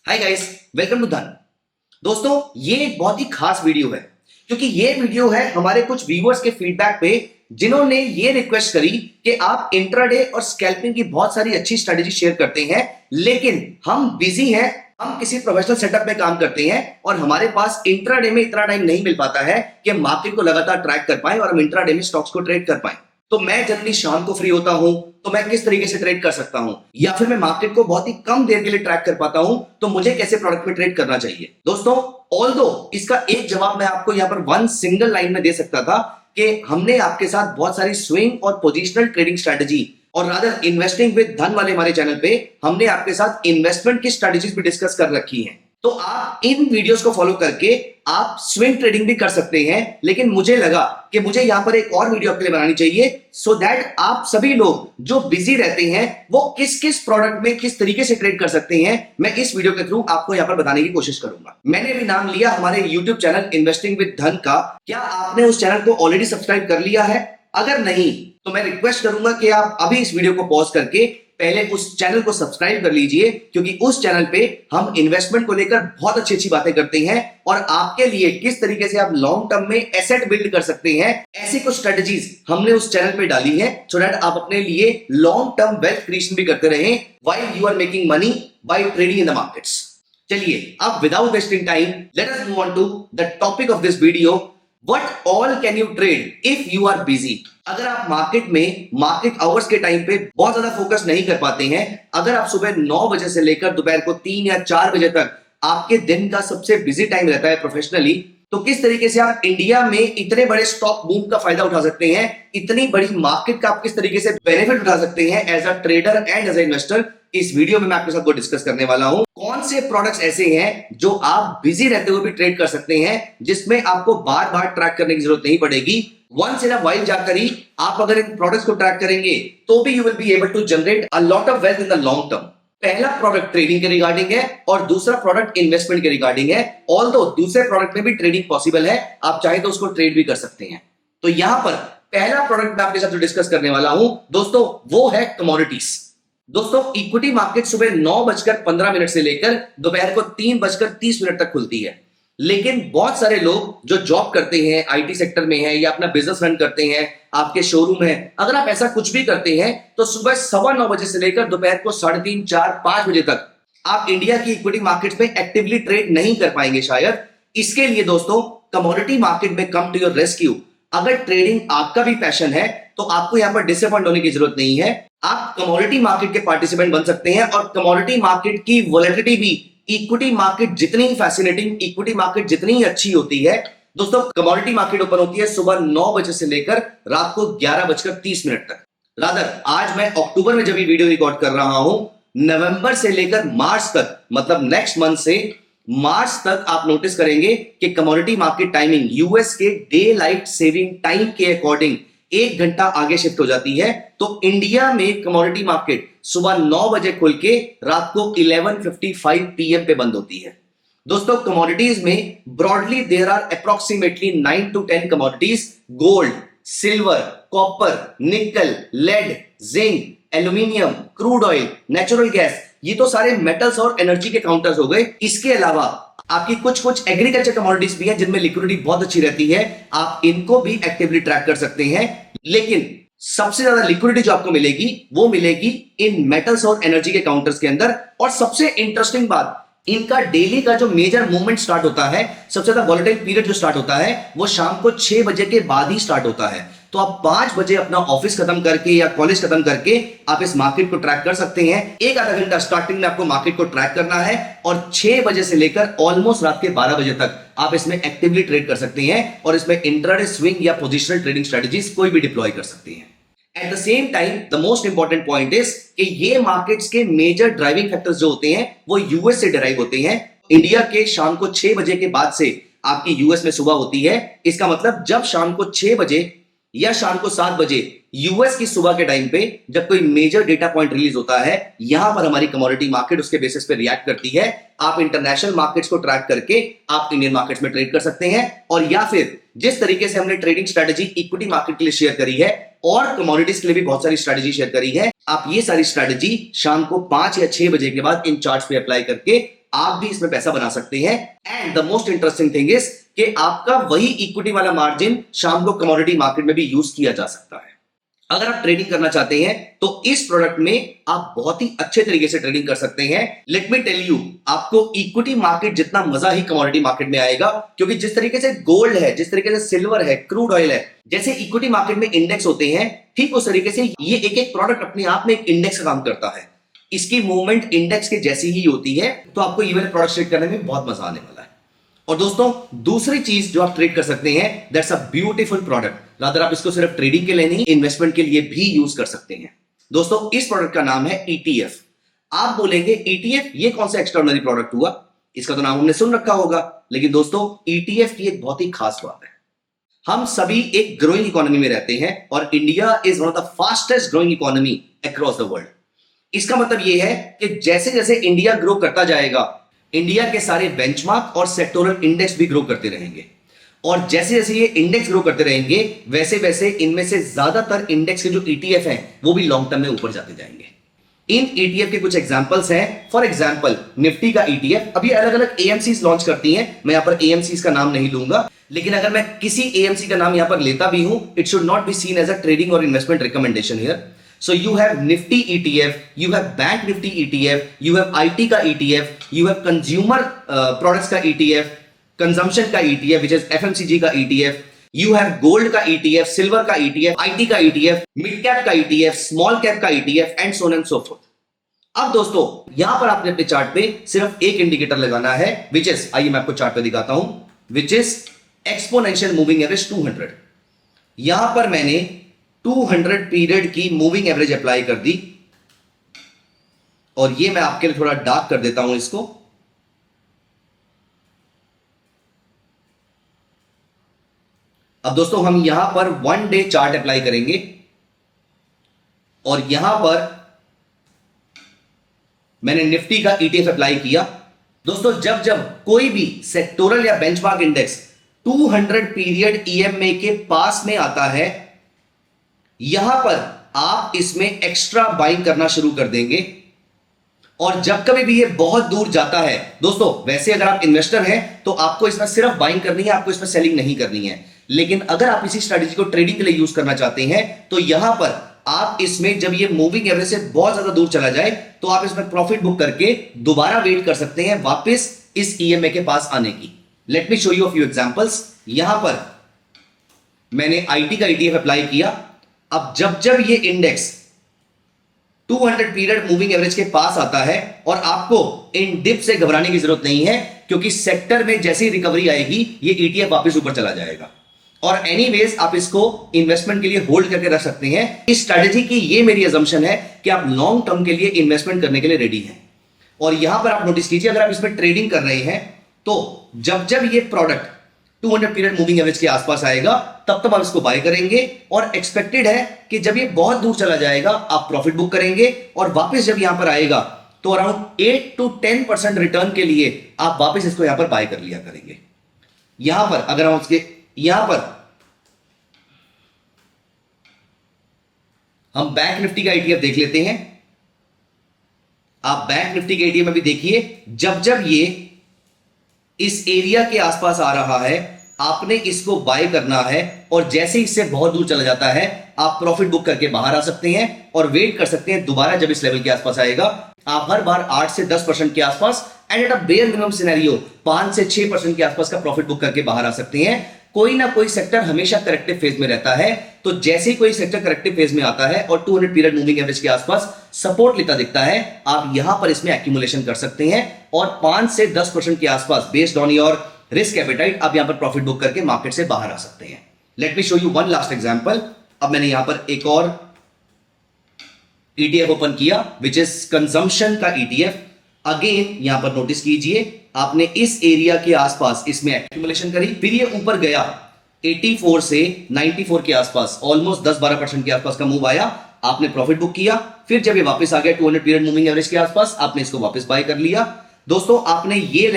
Hi guys, welcome to धन। दोस्तों, ये एक बहुत ही खास वीडियो है क्योंकि ये वीडियो है हमारे कुछ व्यूअर्स के फीडबैक पे, जिन्होंने ये रिक्वेस्ट करी कि आप इंट्राडे और स्कैल्पिंग की बहुत सारी अच्छी स्ट्रेटेजी शेयर करते हैं, लेकिन हम बिजी हैं, हम किसी प्रोफेशनल सेटअप में काम करते हैं और हमारे पास इंट्राडे में इतना टाइम नहीं मिल पाता है कि हम मार्केट को लगातार ट्रैक कर पाए और हम इंट्राडे में स्टॉक्स को ट्रेड कर पाए। तो मैं जनरली शाम को फ्री होता हूं, तो मैं किस तरीके से ट्रेड कर सकता हूं, या फिर मैं मार्केट को बहुत ही कम देर के लिए ट्रैक कर पाता हूं, तो मुझे कैसे प्रोडक्ट में ट्रेड करना चाहिए। दोस्तों, ऑल्दो इसका एक जवाब मैं आपको यहां पर वन सिंगल लाइन में दे सकता था कि हमने आपके साथ बहुत सारी स्विंग और पोजिशनल ट्रेडिंग स्ट्रेटेजी और रादर इन्वेस्टिंग विद धन वाले हमारे चैनल पे हमने आपके साथ इन्वेस्टमेंट की स्ट्रेटेजीज भी डिस्कस कर रखी हैं। तो आप इन वीडियोस को फॉलो करके आप स्विंग ट्रेडिंग भी कर सकते हैं, लेकिन मुझे लगा कि मुझे यहां पर एक और वीडियो आपके लिए बनानी चाहिए सो दैट आप सभी लोग जो बिजी रहते हैं वो किस किस प्रोडक्ट में किस तरीके से ट्रेड कर सकते हैं, मैं इस वीडियो के थ्रू आपको यहां पर बताने की कोशिश करूंगा। मैंने भी नाम लिया हमारे यूट्यूब चैनल इन्वेस्टिंग विद धन का। क्या आपने उस चैनल को ऑलरेडी सब्सक्राइब कर लिया है? अगर नहीं तो मैं रिक्वेस्ट करूंगा कि आप अभी इस वीडियो को पॉज करके पहले उस चैनल को सब्सक्राइब कर लीजिए, क्योंकि उस चैनल पे हम इन्वेस्टमेंट को लेकर बहुत अच्छी अच्छी बातें करते हैं और आपके लिए किस तरीके से आप लॉन्ग टर्म में एसेट बिल्ड कर सकते हैं, ऐसी कुछ स्ट्रेटजीज हमने उस चैनल पे डाली है सो दैट आप अपने लिए लॉन्ग टर्म वेल्थ क्रिएशन भी करते रहें while you are making money by trading in the markets. चलिए, अब without wasting time let us move on to the topic of this video. What all can you trade if you are busy? अगर आप market में market hours के time पे बहुत ज्यादा focus नहीं कर पाते हैं, अगर आप सुबह 9 बजे से लेकर दोपहर को 3 या 4 बजे तक आपके दिन का सबसे बिजी टाइम रहता है प्रोफेशनली, तो किस तरीके से आप इंडिया में इतने बड़े स्टॉक बूम का फायदा उठा सकते हैं, इतनी बड़ी मार्केट का आप किस तरीके से बेनिफिट उठा सकते हैं as a trader and as a investor, इस वीडियो में मैं आपके साथ को डिस्कस करने वाला हूं। कौन से प्रोडक्ट्स ऐसे हैं जो आप बिजी रहते हुए भी ट्रेड कर सकते हैं, जिसमें आपको बार बार ट्रैक करने की जरूरत नहीं पड़ेगी। वंस इन अ वाइल जाकर ही आप अगर इन प्रोडक्ट्स को ट्रैक करेंगे तो भी you will be able to generate a lot of wealth in the long term. पहला प्रोडक्ट ट्रेडिंग के रिगार्डिंग है और दूसरा प्रोडक्ट इन्वेस्टमेंट के रिगार्डिंग है। ऑल्दो दूसरे प्रोडक्ट में भी ट्रेडिंग पॉसिबल है, आप चाहे तो उसको ट्रेड भी कर सकते हैं। तो यहां पर पहला प्रोडक्ट मैं आपके साथ जो डिस्कस करने वाला हूं दोस्तों, वो है कमोडिटीज। दोस्तों, इक्विटी मार्केट सुबह 9:15 से लेकर दोपहर को 3:30 तक खुलती है, लेकिन बहुत सारे लोग जो जॉब करते हैं, आईटी सेक्टर में है या अपना बिजनेस रन करते हैं, आपके शोरूम है, अगर आप ऐसा कुछ भी करते हैं तो सुबह 9:15 बजे से लेकर दोपहर को 3:30, 4, 5 बजे तक आप इंडिया की इक्विटी मार्केट में एक्टिवली ट्रेड नहीं कर पाएंगे शायद। इसके लिए दोस्तों, कमोडिटी मार्केट में कम टू योर रेस्क्यू। अगर ट्रेडिंग आपका भी पैशन है तो आपको यहां पर डिसअपॉइंट होने की जरूरत नहीं है। आप कमोडिटी मार्केट के पार्टिसिपेंट बन सकते हैं और कमोडिटी मार्केट की वोलेटिलिटी भी इक्विटी मार्केट जितनी फैसिनेटिंग, इक्विटी मार्केट जितनी अच्छी होती है दोस्तों, कमोडिटी मार्केट ओपन होती है सुबह 9 बजे से लेकर रात को 11:30 तक। रादर आज मैं अक्टूबर में जब ये वीडियो रिकॉर्ड कर रहा हूं, नवंबर से लेकर मार्च तक, मतलब नेक्स्ट मंथ से मार्च तक आप नोटिस करेंगे कि कमोडिटी मार्केट टाइमिंग यूएस के डे लाइट सेविंग टाइम के अकॉर्डिंग 1 घंटा आगे शिफ्ट हो जाती है। तो इंडिया में कमोडिटी मार्केट सुबह 9 बजे खुल के रात को 11:55 PM पे बंद होती है। दोस्तों, कमोडिटीज में broadly there are approximately 9 to 10 commodities. Gold, silver, copper, nickel, lead, zinc, aluminium, crude oil, natural gas, ये तो सारे मेटल्स और एनर्जी के काउंटर्स हो गए। इसके अलावा आपकी कुछ कुछ एग्रीकल्चर कमोडिटीज भी हैं जिनमें लिक्विडिटी बहुत अच्छी रहती है, आप इनको भी एक्टिवली ट्रैक कर सकते हैं। लेकिन सबसे ज्यादा लिक्विडिटी जो आपको मिलेगी वो मिलेगी इन मेटल्स और एनर्जी के काउंटर्स के अंदर। और सबसे इंटरेस्टिंग बात, इनका डेली का जो मेजर मूवमेंट स्टार्ट होता है, सबसे ज्यादा वॉलेटाइल पीरियड जो स्टार्ट होता है वो शाम को 6 बजे के बाद ही स्टार्ट होता है। तो आप 5 बजे अपना ऑफिस खत्म करके या कॉलेज खत्म करके आप इस मार्केट को ट्रैक कर सकते हैं। एक आधा घंटा स्टार्टिंग में आपको मार्केट को ट्रैक करना है और 6 बजे से लेकर ऑलमोस्ट रात के 12 बजे तक आप इसमें एक्टिवली ट्रेड कर सकते हैं और इसमें इंट्राडे स्विंग या पोजिशनल ट्रेडिंग स्ट्रेटजीज कोई भी डिप्लॉय कर सकते हैं। At the same time the most important point is कि ये मार्केट्स के मेजर ड्राइविंग फैक्टर्स जो होते हैं वो यूएस से डिराइव होते हैं। इंडिया के शाम को 6 बजे के बाद से आपकी यूएस में सुबह होती है। इसका मतलब जब शाम को 6 बजे या शाम को 7 बजे यूएस की सुबह के टाइम पे जब कोई मेजर डेटा पॉइंट रिलीज होता है, यहां पर हमारी कमोडिटी मार्केट उसके बेसिस पे रिएक्ट करती है। आप इंटरनेशनल मार्केट्स को ट्रैक करके आप इंडियन मार्केट्स में ट्रेड कर सकते हैं। और या फिर जिस तरीके से हमने ट्रेडिंग स्ट्रेटजी इक्विटी मार्केट के लिए शेयर करी है और कमोडिटीज के लिए भी बहुत सारी स्ट्रेटजी शेयर करी है, आप ये सारी स्ट्रेटजी शाम को 5 या 6 बजे के बाद इन चार्ट्स पे अप्लाई करके आप भी इसमें पैसा बना सकते हैं। And the most interesting thing is कि आपका वही इक्विटी वाला मार्जिन शाम को कमोडिटी मार्केट में भी यूज किया जा सकता है। अगर आप ट्रेडिंग करना चाहते हैं तो इस प्रोडक्ट में आप बहुत ही अच्छे तरीके से ट्रेडिंग कर सकते हैं। लेट मी टेल यू, आपको इक्विटी मार्केट जितना मजा ही कमोडिटी मार्केट में आएगा, क्योंकि जिस तरीके से गोल्ड है, जिस तरीके से सिल्वर है, क्रूड ऑयल है, जैसे इक्विटी मार्केट में इंडेक्स होते हैं, ठीक उस तरीके से ये एक एक प्रोडक्ट अपने आप में एक इंडेक्स का काम करता है। इसकी मूवमेंट इंडेक्स के जैसी ही होती है, तो आपको ये वाले प्रोडक्ट ट्रेड करने में बहुत मजा आने वाला है। और दोस्तों, दूसरी चीज जो आप ट्रेड कर सकते हैं, that's a beautiful product. Rather आप इसको सिर्फ ट्रेडिंग के लिए नहीं, इन्वेस्टमेंट के लिए भी यूज कर सकते हैं। दोस्तों, इस प्रोडक्ट का नाम है ETF। आप बोलेंगे ETF ये कौन सा एक्स्ट्राऑर्डिनरी प्रोडक्ट हुआ? इसका तो नाम हमने सुन रखा होगा, लेकिन दोस्तों ETF की एक बहुत ही खास बात है। हम सभी एक ग्रोइंग इकोनॉमी में रहते हैं और India is one of the fastest growing economy across the world. इसका मतलब यह है कि जैसे जैसे इंडिया ग्रो करता जाएगा, इंडिया के सारे बेंचमार्क और सेक्टोरल इंडेक्स भी ग्रो करते रहेंगे। और जैसे जैसे ये इंडेक्स ग्रो करते रहेंगे, वैसे वैसे इनमें से ज्यादातर इंडेक्स के जो ETF हैं, वो भी लॉन्ग टर्म में ऊपर जाते जाएंगे। इन ETF के कुछ एग्जांपल्स हैं। फॉर एग्जांपल, निफ्टी का ETF अभी अलग अलग AMCs लॉन्च करती हैं। मैं यहां पर AMCs का नाम नहीं लूंगा, लेकिन अगर मैं किसी AMC का नाम यहां पर लेता भी हूं, it should not be seen as a trading और investment recommendation here. So you have Nifty ETF, you have Bank Nifty ETF, you have IT का ETF, you have Consumer Products का ETF, Consumption का ETF, which is FMCG का ETF, you have Gold का ETF, Silver का ETF, IT का ETF, Mid Cap का ETF, Small Cap का ETF, and so on and so forth. अब दोस्तों, यहां पर आपने अपने चार्ट पे सिर्फ एक इंडिकेटर लगाना है, which is, आइए मैं आपको चार्ट पे दिखाता हूं, which is Exponential Moving Average 200। यहां पर मैंने 200 पीरियड की मूविंग एवरेज अप्लाई कर दी, और ये मैं आपके लिए थोड़ा डार्क कर देता हूं इसको। अब दोस्तों, हम यहां पर 1 डे चार्ट अप्लाई करेंगे, और यहां पर मैंने निफ्टी का ETF अप्लाई किया। दोस्तों, जब जब कोई भी सेक्टोरल या बेंचमार्क इंडेक्स 200 पीरियड EMA के पास में आता है, यहां पर आप इसमें एक्स्ट्रा बाइंग करना शुरू कर देंगे। और जब कभी भी ये बहुत दूर जाता है, दोस्तों, वैसे अगर आप इन्वेस्टर हैं तो आपको इसमें सिर्फ बाइंग करनी है, आपको इसमें सेलिंग नहीं करनी है। लेकिन अगर आप इसी स्ट्रेटेजी को ट्रेडिंग के लिए यूज करना चाहते हैं, तो यहां पर आप इसमें जब ये मूविंग एवरेज से बहुत ज्यादा दूर चला जाए, तो आप इसमें प्रॉफिट बुक करके दोबारा वेट कर सकते हैं वापस इस EMA के पास आने की। Let me show you a few examples. यहां पर मैंने IT का ETF अप्लाई किया। अब जब जब ये इंडेक्स 200 पीरियड मूविंग एवरेज के पास आता है, और आपको इन डिप से घबराने की जरूरत नहीं है, क्योंकि सेक्टर में जैसी रिकवरी आएगी, ये ETF वापस ऊपर चला जाएगा। और एनीवेज आप इसको इन्वेस्टमेंट के लिए होल्ड करके रख सकते हैं। इस स्ट्रेटेजी की ये मेरी अजम्पशन है कि आप लॉन्ग टर्म के लिए इन्वेस्टमेंट करने के लिए रेडी हैं। और यहां पर आप नोटिस कीजिए, अगर आप इसमें ट्रेडिंग कर रहे हैं, तो जब जब ये प्रोडक्ट 200 पीरियड मूविंग एवरेज के आसपास आएगा, तब तब आप इसको बाय करेंगे। और एक्सपेक्टेड है कि जब ये बहुत दूर चला जाएगा, आप प्रॉफिट बुक करेंगे, और वापस जब यहां पर आएगा, तो अराउंड 8 to 10% रिटर्न के लिए आप वापस इसको यहां पर बाय कर लिया करेंगे। यहां पर अगर हम उसके यहां पर हम बैंक निफ्टी का ETF देख लेते हैं। आप बैंक निफ्टी के ETF में भी देखिए, जब जब ये इस एरिया के आसपास आ रहा है, आपने इसको बाय करना है, और जैसे इससे बहुत दूर चला जाता है, आप प्रॉफिट बुक करके बाहर आ सकते हैं और वेट कर सकते हैं दोबारा जब इस लेवल के आसपास आएगा। आप हर बार 8 से 10% के आसपास, and at a bare minimum scenario 5 से 6% के आसपास का प्रॉफिट बुक करके बाहर आ सकते हैं। कोई ना कोई सेक्टर हमेशा करेक्टिव फेज में रहता है, तो जैसे ही कोई सेक्टर करेक्टिव फेज में आता है और 200 पीरियड मूविंग एवरेज के आसपास सपोर्ट लेता दिखता है, आप यहां पर इसमें एक्यूमुलेशन कर सकते हैं, और 5 से 10% के आसपास based on your risk appetite आप यहां पर प्रॉफिट बुक करके मार्केट से बाहर आ सकते हैं। Let me show you one last example. अब मैंने यहां पर एक और ETF ओपन किया, विच इज कंजम्पशन का ETF। अगेन यहां पर नोटिस कीजिए, आपने इस एरिया के आसपास इसमें एक्यूमुलेशन करी, फिर ये ऊपर गया 84 से 94 के आसपास, ऑलमोस्ट 10-12% के आसपास का मूव आया, आपने प्रॉफिट बुक किया। फिर जब ये वापस आ गया 200 पीरियड मूविंग एवरेज के आसपास, आपने इसको वापस बाय कर लिया। दोस्तों, आपने ये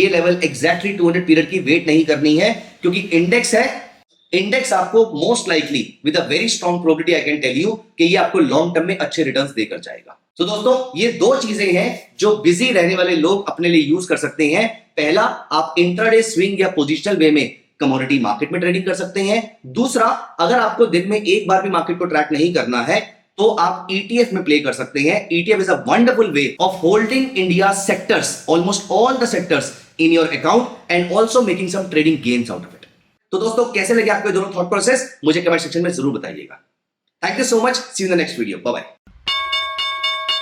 लेवल एग्जैक्टली 200 पीरियड की वेट नहीं करनी है, क्योंकि इंडेक्स है। इंडेक्स आपको most likely with a very strong probability I can tell you कि ये आपको लॉन्ग टर्म में अच्छे रिटर्न्स देकर जाएगा। तो दोस्तों ये दो चीजें हैं जो बिजी रहने वाले लोग अपने लिए यूज कर सकते हैं। पहला, आप इंट्राडे स्विंग या पोजिशनल वे में कमोडिटी मार्केट में ट्रेडिंग कर सकते हैं। दूसरा, अगर आपको दिन में एक बार भी मार्केट को ट्रैक नहीं करना है तो आप ETF में प्ले कर सकते हैं। ETF is a wonderful way of holding India sectors, almost all the sectors in your account and also making some trading gains out of it. तो दोस्तों कैसे लगे आपको दोनों थॉट प्रोसेस, मुझे कमेंट सेक्शन में जरूर बताइएगा। Thank you so much, see you in the next video, bye bye.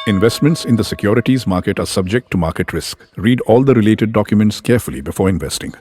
Investments in the securities market are subject to market risk. Read all the related documents carefully before investing.